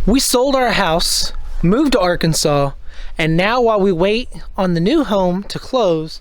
We sold our house, moved to Arkansas, and now while we wait on the new home to close,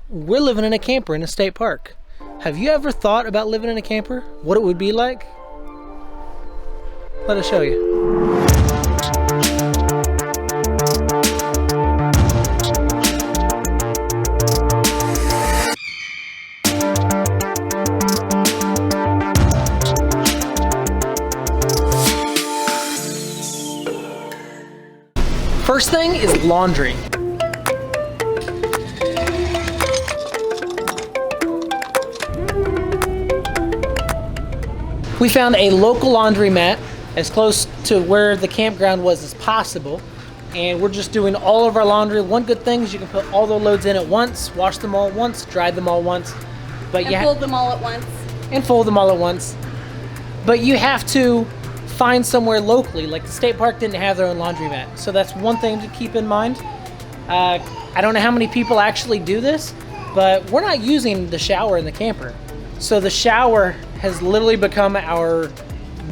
we're living in a camper in a state park. Have you ever thought about living in a camper? What it would be like? Let us show you. First thing is laundry. We found a local laundromat as close to where the campground was as possible, and we're just doing all of our laundry. One good thing is you can put all the loads in at once, wash them all at once, dry them all once, but fold them all at once. And fold them all at once. But you have to find somewhere locally. Like the state park didn't have their own laundromat, so that's one thing to keep in mind. I don't know how many people actually do this, but we're not using the shower in the camper. So the shower has literally become our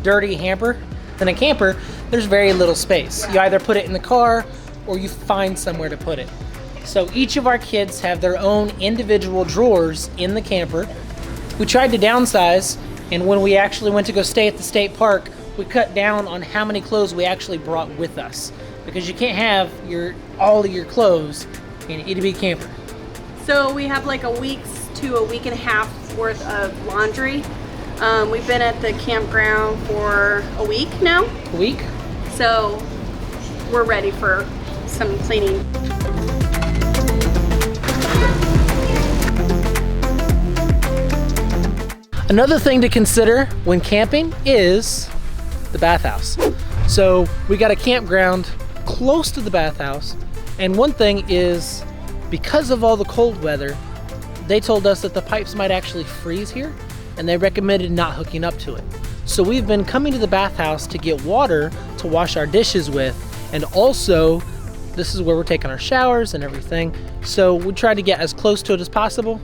dirty hamper. In a camper, there's very little space. You either put it in the car or you find somewhere to put it. So each of our kids have their own individual drawers in the camper. We tried to downsize, and when we actually went to go stay at the state park, we cut down on how many clothes we actually brought with us, because you can't have all of your clothes in an itty bitty camper. So we have like a week's to a week and a half worth of laundry. We've been at the campground for a week now. A week? So we're ready for some cleaning. Another thing to consider when camping is the bathhouse. So we got a campground close to the bathhouse, and one thing is, because of all the cold weather, they told us that the pipes might actually freeze here, and they recommended not hooking up to it. So we've been coming to the bathhouse to get water to wash our dishes with, and also this is where we're taking our showers and everything. So we try to get as close to it as possible.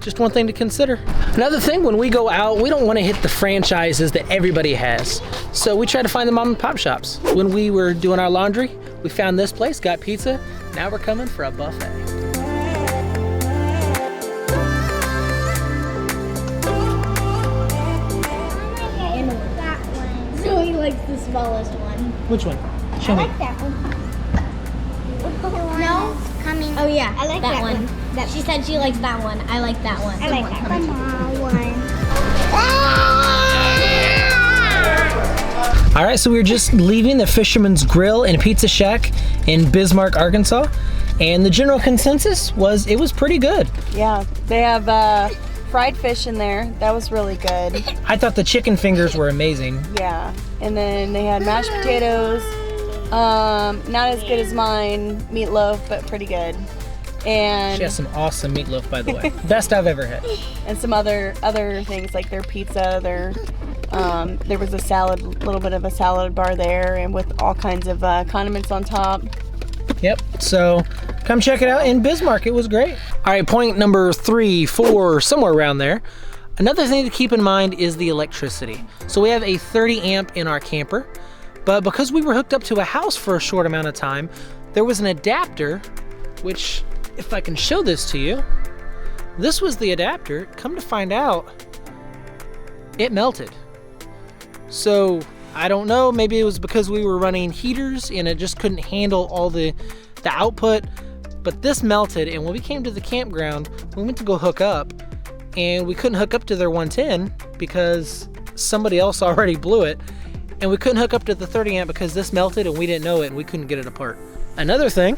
Just one thing to consider. Another thing, when we go out, we don't want to hit the franchises that everybody has. So we try to find the mom and pop shops. When we were doing our laundry, we found this place, got pizza. Now we're coming for a buffet. Zoe likes the smallest one. Which one? Show me. I like that one. No, coming. Oh yeah, I like that one. She said she likes that one. I like that one. I like that one. Small one. All right, so we were just leaving the Fisherman's Grill and Pizza Shack in Bismark, Arkansas, and the general consensus was it was pretty good. Yeah, they have fried fish in there. That was really good. I thought the chicken fingers were amazing. Yeah, and then they had mashed potatoes. Not as good as mine, meatloaf, but pretty good. And she has some awesome meatloaf, by the way. Best I've ever had. And some other things like their pizza. There was a salad, little bit of a salad bar there, and with all kinds of condiments on top. Yep. So come check it out in Bismarck. It was great. All right, point number 3, 4, somewhere around there. Another thing to keep in mind is the electricity. So we have a 30 amp in our camper, but because we were hooked up to a house for a short amount of time, there was an adapter, which, if I can show this to you, this was the adapter. Come to find out, it melted. So I don't know, maybe it was because we were running heaters and it just couldn't handle all the output, but this melted. And when we came to the campground, we went to go hook up, and we couldn't hook up to their 110 because somebody else already blew it, and we couldn't hook up to the 30 amp because this melted and we didn't know it and we couldn't get it apart. Another thing,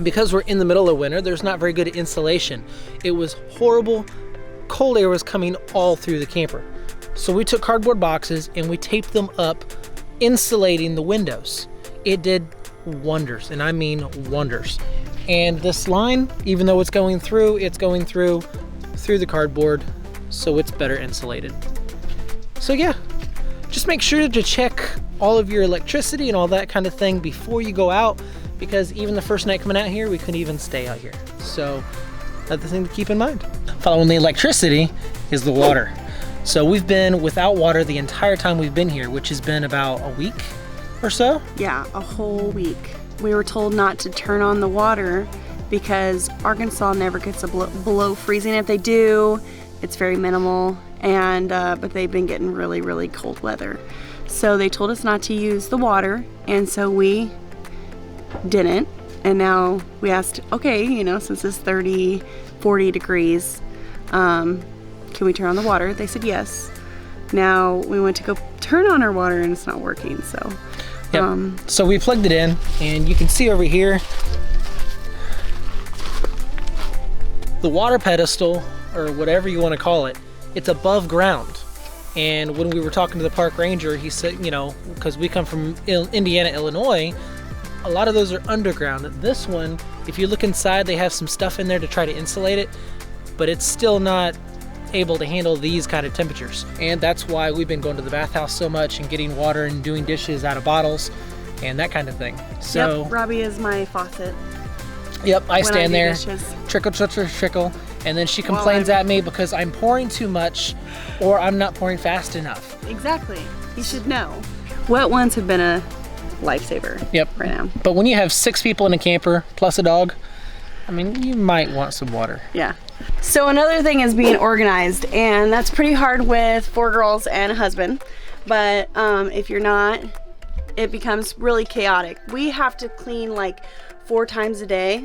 because we're in the middle of winter, there's not very good insulation. It was horrible. Cold air was coming all through the camper. So we took cardboard boxes and we taped them up, insulating the windows. It did wonders, and I mean wonders. And this line, even though it's going through the cardboard, so it's better insulated. So yeah, just make sure to check all of your electricity and all that kind of thing before you go out, because even the first night coming out here, we couldn't even stay out here. So that's the thing to keep in mind. Following the electricity is the water. So we've been without water the entire time we've been here, which has been about a week or so. Yeah, a whole week. We were told not to turn on the water because Arkansas never gets below freezing. If they do, it's very minimal, and but they've been getting really, really cold weather. So they told us not to use the water, and so we didn't. And now we asked, okay, you know, since it's 30, 40 degrees, can we turn on the water? They said yes. Now we went to go turn on our water and it's not working, so. Yep. So we plugged it in, and you can see over here, the water pedestal, or whatever you want to call it, it's above ground. And when we were talking to the park ranger, he said, you know, because we come from Indiana, Illinois, a lot of those are underground. This one, if you look inside, they have some stuff in there to try to insulate it, but it's still not able to handle these kind of temperatures. And that's why we've been going to the bathhouse so much and getting water and doing dishes out of bottles and that kind of thing. So yep, Robbie is my faucet. Yep, I stand there, dishes. trickle, trickle, trickle, and then she complains at me because I'm pouring too much or I'm not pouring fast enough. Exactly. You should know. Wet ones have been a lifesaver. Yep. Right now. But when you have 6 people in a camper plus a dog, I mean, you might want some water. Yeah. So another thing is being organized, and that's pretty hard with 4 girls and a husband. But if you're not, it becomes really chaotic. We have to clean like 4 times a day.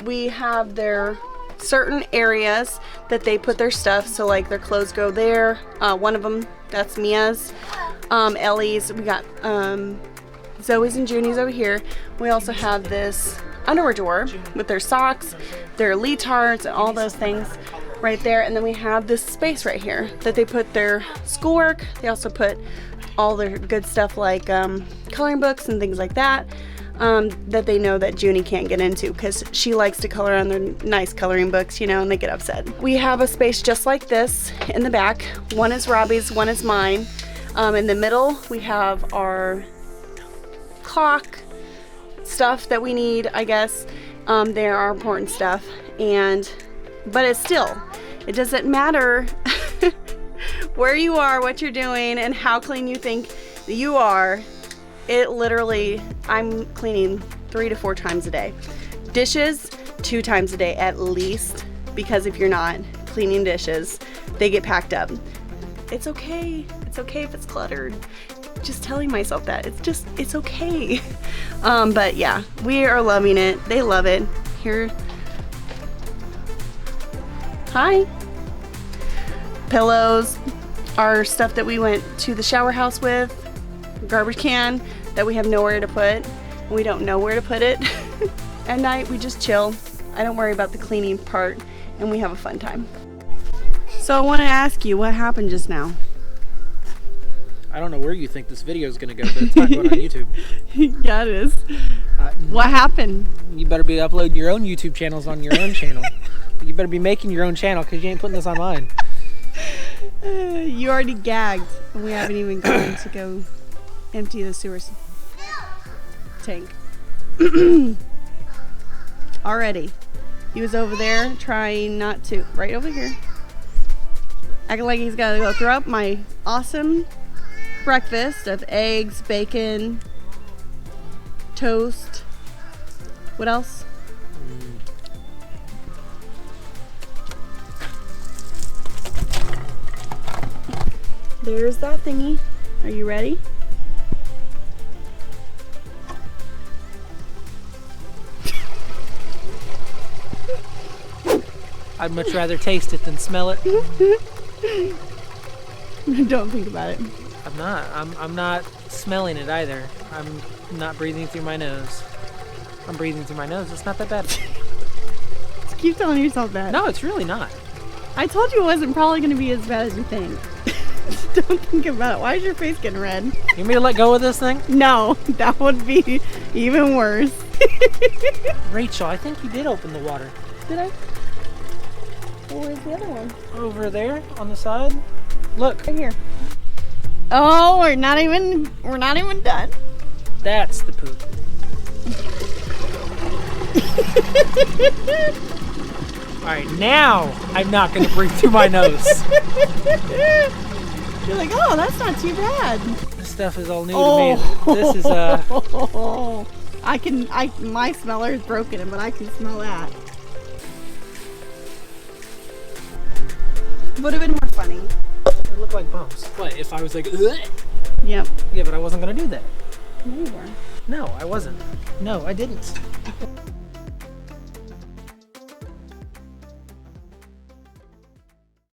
We have their certain areas that they put their stuff, so like their clothes go there. One of them, that's Mia's, Ellie's. We got Zoe's and Junie's over here. We also have this underwear drawer with their socks, their leotards, and all those things right there. And then we have this space right here that they put their schoolwork. They also put all their good stuff like coloring books and things like that, that they know that Junie can't get into because she likes to color on their nice coloring books, you know, and they get upset. We have a space just like this in the back. One is Robbie's, one is mine. In the middle, we have our clock, stuff that we need, I guess. There are important stuff, but it's still, it doesn't matter where you are, what you're doing, and how clean you think that you are. It literally, I'm cleaning 3 to 4 times a day. Dishes, 2 times a day at least, because if you're not cleaning dishes, they get packed up. It's okay. It's okay if it's cluttered. Just telling myself that it's okay. But yeah, we are loving it. They love it. Here, hi. Pillows, our stuff that we went to the shower house with, garbage can that we have nowhere to put. We don't know where to put it. At night we just chill. I don't worry about the cleaning part, and we have a fun time. So I want to ask you, what happened just now? I don't know where you think this video is going to go, but it's not going on YouTube. Yeah, it is. What happened? You better be uploading your own YouTube channels on your own channel. You better be making your own channel because you ain't putting this online. You already gagged, and we haven't even gone to go empty the sewer tank. Already. He was over there trying not to, right over here, acting like he's got to go throw up my awesome breakfast of eggs, bacon, toast. What else? There's that thingy. Are you ready? I'd much rather taste it than smell it. Don't think about it. I'm not smelling it either. I'm not breathing through my nose. I'm breathing through my nose. It's not that bad. Just keep telling yourself that. No, it's really not. I told you it wasn't probably going to be as bad as you think. Don't think about it. Why is your face getting red? You want me to let go of this thing? No, that would be even worse. Rachel, I think you did open the water. Did I? Well, where's the other one? Over there on the side. Look. Right here. Oh, we're not even done. That's the poop. right, now I'm not gonna breathe through my nose. You're like, oh, that's not too bad. This stuff is all new to me. This is my smeller is broken, but I can smell that. Would have been more funny. It looked like bumps. What if I was like, ugh? Yep. Yeah, but I wasn't gonna do that. No, you were. No, I wasn't. No, I didn't.